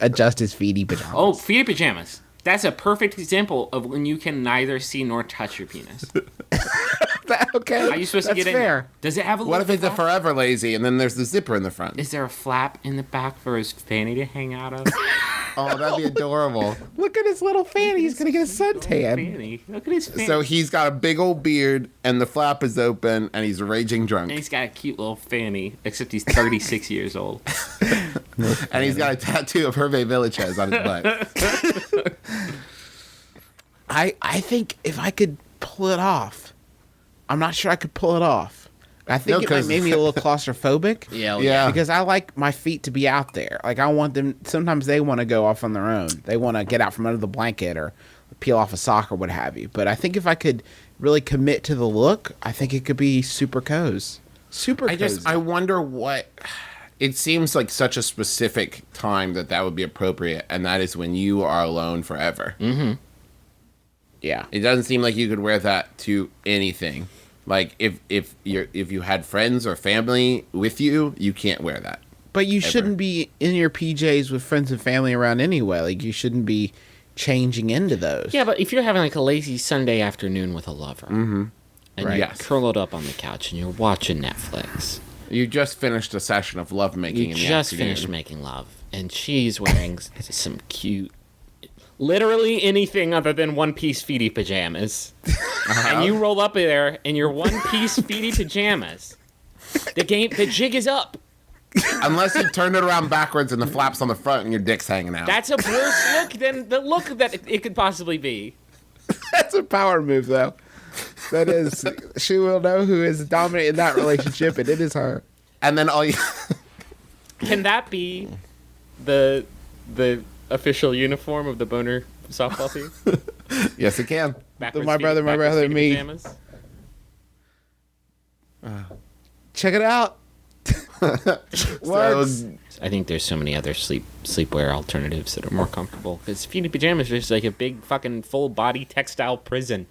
adjust his Feety pajamas. Oh, Feety pajamas. That's a perfect example of when you can neither see nor touch your penis. Okay. How are you supposed to That's get in fair. there? Does it have a What little if it's a flap? forever lazy and then there's the zipper in the front? Is there a flap in the back for his fanny to hang out of? Oh, that'd be adorable. Look at his little fanny. He's gonna get a suntan. Fanny. Look at his fanny. So he's got a big old beard and the flap is open and he's raging drunk. And he's got a cute little fanny, except he's 36 years old. And he's got a tattoo of Hervé Villachez on his butt. I think if I could pull it off, I'm not sure I could pull it off. I think No, it might 'cause- make me a little claustrophobic. Yeah. Because I like my feet to be out there. Like I want them. Sometimes they want to go off on their own. They want to get out from under the blanket or peel off a sock or what have you. But I think if I could really commit to the look, I think it could be super cozy. Super cozy. I wonder what. It seems like such a specific time that would be appropriate, and that is when you are alone forever. Yeah. It doesn't seem like you could wear that to anything. Like if you had friends or family with you, you can't wear that. But you shouldn't be in your PJs with friends and family around anyway. Like you shouldn't be changing into those. Yeah, but if you're having like a lazy Sunday afternoon with a lover, and Right. you're Yes. curled up on the couch and you're watching Netflix, You just finished a session of lovemaking you in the just afternoon. finished making love, and she's wearing some cute, literally anything other than one-piece Feety pajamas, and you roll up there in your one-piece Feety pajamas. The jig is up. Unless you turn it around backwards and the flap's on the front and your dick's hanging out. That's a worse look than the look that it could possibly be. That's a power move, though. That is, she will know who is dominant in that relationship, and it is her. And then all you... Can that be the official uniform of the Boner softball team? Yes, it can. Backwards My brother, backwards and me. pajamas? Check it out. Works. I think there's so many other sleepwear alternatives that are more comfortable. Because Feety pajamas are just like a big fucking full body textile prison.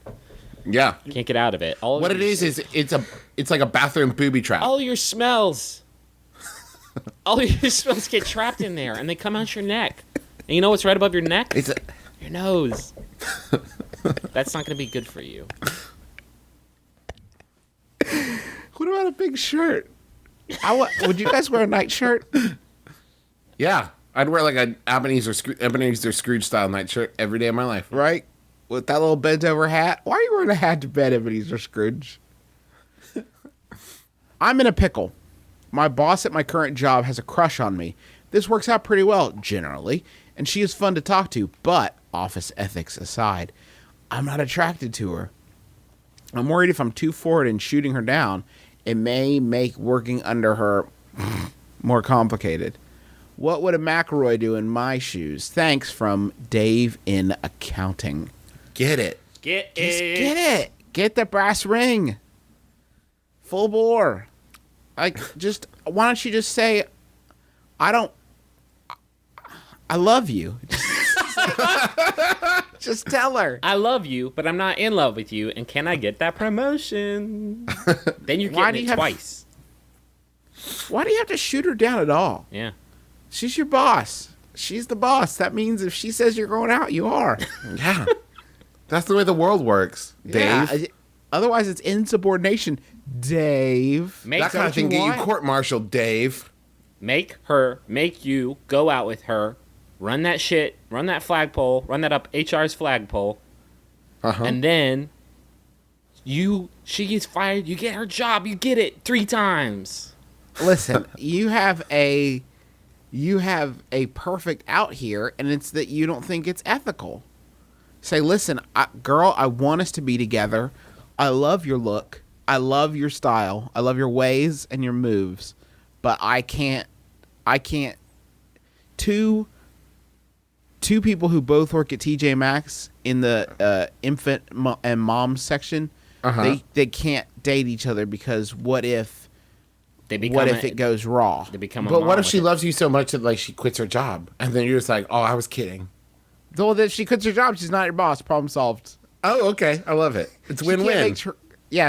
Yeah. You can't get out of it. What it is it's like a bathroom booby trap. all your smells. All your smells get trapped in there, and they come out your neck. And you know what's right above your neck? It's a, Your nose. That's not going to be good for you. What about a big shirt? Would you guys wear a nightshirt? yeah. I'd wear like a Ebenezer Scrooge style nightshirt every day of my life. Right? With that little bent over hat? Why are you wearing a hat to bed, Ebenezer Scrooge? I'm in a pickle. My boss at my current job has a crush on me. This works out pretty well, generally, and she is fun to talk to, but, office ethics aside, I'm not attracted to her. I'm worried if I'm too forward in shooting her down, it may make working under her more complicated. What would a McElroy do in my shoes? Thanks from Dave in accounting. Get it. Get Just get it. Get the brass ring. Full bore. Like, just, why don't you just say, I love you. Just tell her. I love you, but I'm not in love with you, and can I get that promotion? Then you're Why do getting you it have- twice. Why do you have to shoot her down at all? Yeah. She's your boss. She's the boss. That means if she says you're going out, you are. Yeah. That's the way the world works, Dave. Yeah, otherwise, it's insubordination, Dave. Make That kind of thing get you court-martialed, Dave. make you go out with her, run that flagpole, run that up HR's flagpole, and then she gets fired, you get her job, you get it 3 times. Listen, you have a perfect out here, and it's that you don't think it's ethical. Say, listen, girl, I want us to be together. I love your look. I love your style. I love your ways and your moves. But I can't. Two people who both work at TJ Maxx in the infant and mom section, they can't date each other because what if it goes raw? They become a But mom what if with she it. loves you so much that like she quits her job, and then you're just like, oh, I was kidding. Though that she quits her job, she's not your boss. Problem solved. Oh, okay, I love it. It's She can't win-win. make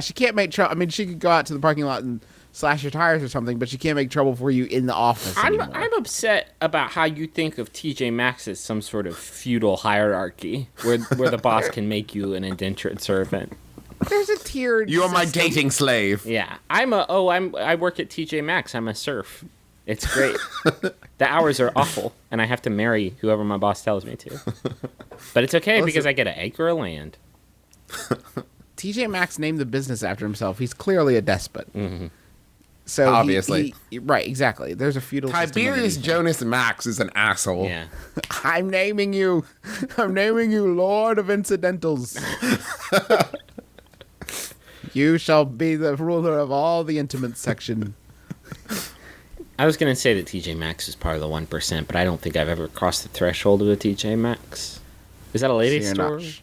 she can't make trouble. I mean, she could go out to the parking lot and slash your tires or something, but she can't make trouble for you in the office anymore. I'm upset about how you think of TJ Maxx as some sort of feudal hierarchy where the boss can make you an indentured servant. There's a tiered You are my system. dating slave. Yeah, I work at TJ Maxx. I'm a serf. It's great. The hours are awful, and I have to marry whoever my boss tells me to. But it's okay because I get an acre of land. TJ Maxx named the business after himself. He's clearly a despot. Mm-hmm. So Obviously. right, exactly. There's a feudal system Tiberius underneath. Jonas Max is an asshole. Yeah. I'm naming you Lord of Incidentals. You shall be the ruler of all the intimate section. I was going to say that TJ Maxx is part of the 1%, but I don't think I've ever crossed the threshold of a TJ Maxx. Is that a ladies' So you're store? not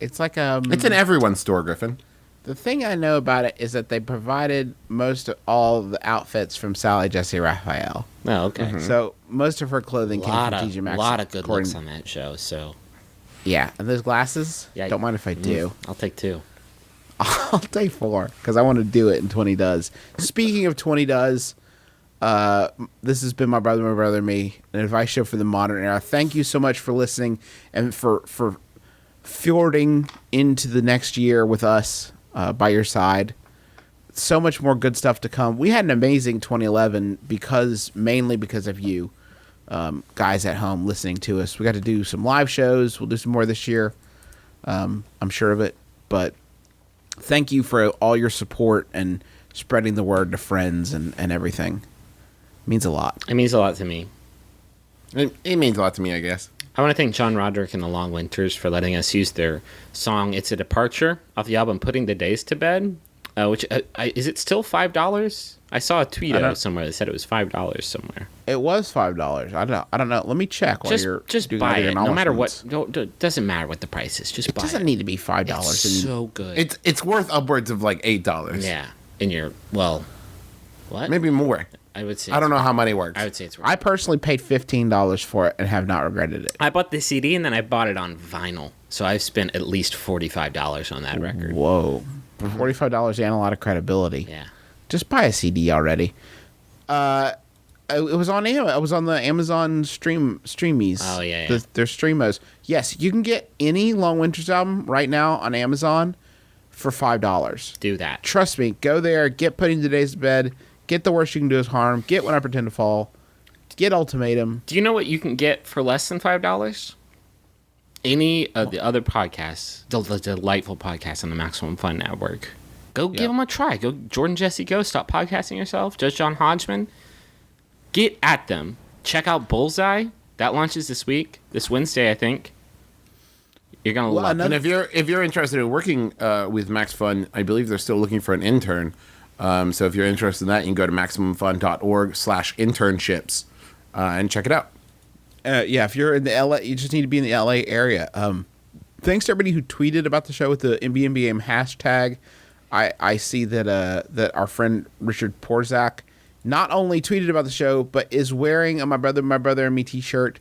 It's like It's in everyone's store, Griffin. the thing I know about it is that they provided most of all the outfits from Sally Jesse Raphael. Oh, okay. So most of her clothing came from TJ A Maxx. lot of good according- looks on that show, so Yeah, and those glasses. Yeah, Don't mind if I do. I'll take 2. I'll take 4 because I want to do it in 20 does. Speaking of 20 does, this has been my brother, me, an advice show for the modern era. Thank you so much for listening and for fjording into the next year with us by your side. So much more good stuff to come. We had an amazing 2011 mainly because of you guys at home listening to us. We got to do some live shows. We'll do some more this year. I'm sure of it, but thank you for all your support and spreading the word to friends and everything. It means a lot. It means a lot to me. It means a lot to me, I guess. I want to thank John Roderick and the Long Winters for letting us use their song "It's a Departure" off the album "Putting the Days to Bed." Which is it still $5? I saw a tweet out somewhere that said it was $5 somewhere. It was $5. I don't know. Let me check while you're Just doing buy other it, no matter what. acknowledgements. Doesn't matter what the price is. Just It buy doesn't it. need to be $5. It's and so good. It's worth upwards of like $8. Yeah, what? Maybe more. I would say. I don't know how money works. I would say it's worth. I personally paid $15 for it and have not regretted it. I bought the CD and then I bought it on vinyl, so I've spent at least $45 on that record. Whoa. For $45 and a lot of credibility. Yeah. Just buy a CD already. It was on I was on the Amazon Streamies. Oh, yeah. Their Streamos. Yes, you can get any Long Winters album right now on Amazon for $5. Do that. Trust me, go there, get Putting the Days to Bed, get The Worst You Can Do Is Harm, get When I Pretend to Fall, get Ultimatum. Do you know what you can get for less than $5? Any of the other podcasts, the delightful podcasts on the Maximum Fun Network. Go give them a try. Go Jordan Jesse Go. Stop podcasting yourself. Judge John Hodgman. Get at them. Check out Bullseye. That launches this week. This Wednesday, I think. You're gonna love it. And if you're interested in working with Max Fun, I believe they're still looking for an intern. So if you're interested in that, you can go to maximumfun.org/internships and check it out. Yeah, if you're in the LA, you just need to be in the LA area. Thanks to everybody who tweeted about the show with the MBMBaM hashtag. I see that our friend Richard Porzak not only tweeted about the show, but is wearing a My Brother and Me t-shirt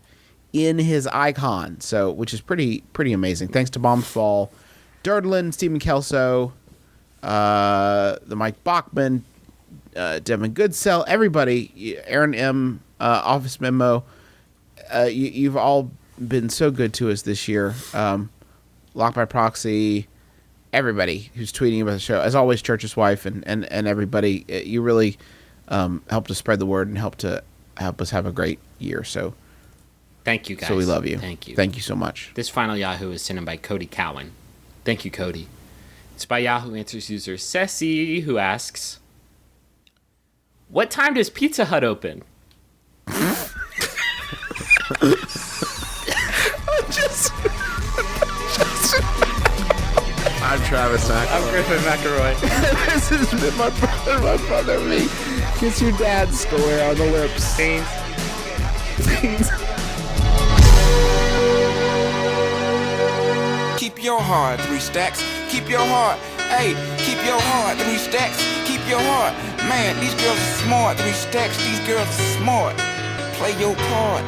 in his icon. So, which is pretty amazing. Thanks to Bombsfall, Durdlin, Stephen Kelso, the Mike Bachman, Devin Goodsell, everybody, Aaron M, Office Memo. You've all been so good to us this year. Lock by Proxy, everybody who's tweeting about the show. As always, Church's wife and everybody. You really helped us spread the word and help us have a great year. So thank you, guys. So we love you. Thank you. Thank you so much. This final Yahoo is sent in by Cody Cowan. Thank you, Cody. It's by Yahoo Answers user Ceci, who asks, what time does Pizza Hut open? I'm Travis McElroy. I'm Griffin McElroy. This has been my brother, me. Kiss your dad square on the lips. Keep your heart, 3 stacks. Keep your heart. Hey, keep your heart, 3 stacks. Keep your heart. Man, these girls are smart. 3 stacks, these girls are smart. Play your part.